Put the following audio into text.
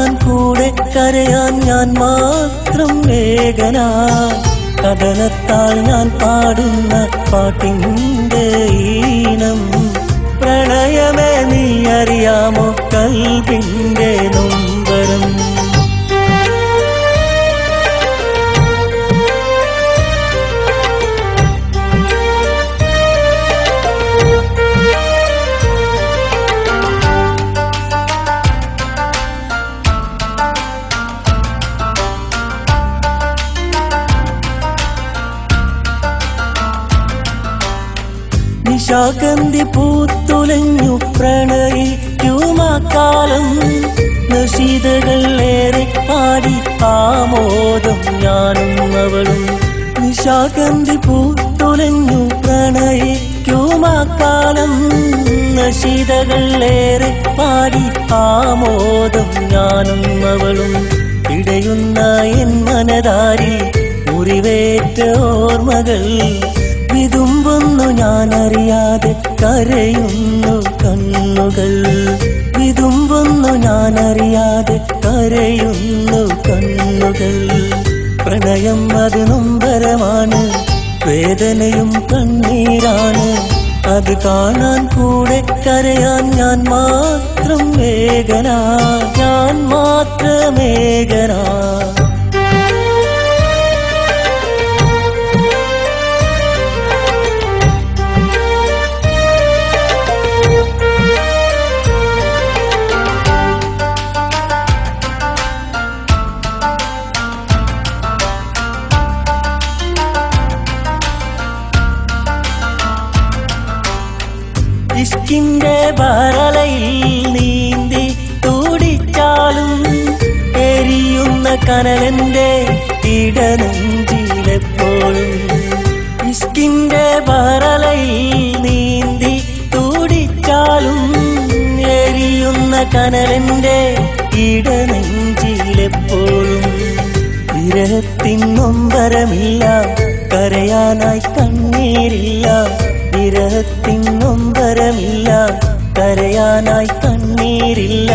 കാണാൻ കൂടെ കരയാൻ ഞാൻ മാത്രം ഏകനാ. കഥനത്താൽ ഞാൻ പാടുന്ന പാട്ടിന്റെ ഈണം പ്രണയമേ നീ അറിയാമോ കൽവിന്റെ നൊമ്പരം. നിശാഗന്ധി പൂത്തുലഞ്ഞു പ്രണയിക്കുമാക്കാലം. നശീതകളേറെ പാടി ആമോദം ഞാനും അവളും. നിശാഗന്ധി പൂത്തുലഞ്ഞു പ്രണയിക്കുമാക്കാലം. നശീതകളേറെ പാടി ആമോദം ഞാനും അവളും. ഇടയുന്ന എൻ മനതാരിൽ മുറിവേറ്റ ഓർമ്മകൾ വിതുമ്പുന്നു ഞാനറിയാതെ കരയുന്നു കണ്ണുകൾ. വിതുമ്പുന്നു ഞാനറിയാതെ കരയുന്നു കണ്ണുകൾ. പ്രണയം അത് നൊമ്പരമാണ്, വേദനയും കണ്ണീരാണ്. അത് കാണാൻ കൂടെ കരയാൻ ഞാൻ മാത്രം ഏകനാ, ഞാൻ മാത്രമേകനാ. ഇഷ്കിന്റെ വരളയിൽ നീന്തി തുടിച്ചാലും എരിയുന്ന കനലെന്റെ ഇടനെഞ്ചിലെപ്പോഴും. ഇഷ്കിന്റെ വരളയിൽ നീന്തി തുടിച്ചാലും എരിയുന്ന കനലെന്റെ ഇടനെഞ്ചിലെപ്പോഴും. വിരഹത്തിൻ നൊമ്പരമില്ല, കരയാനായി കണ്ണീരില്ല. വിരഹത്തിൻ നൊമ്പരമില്ല, കരയാനായി കണ്ണീരില്ല.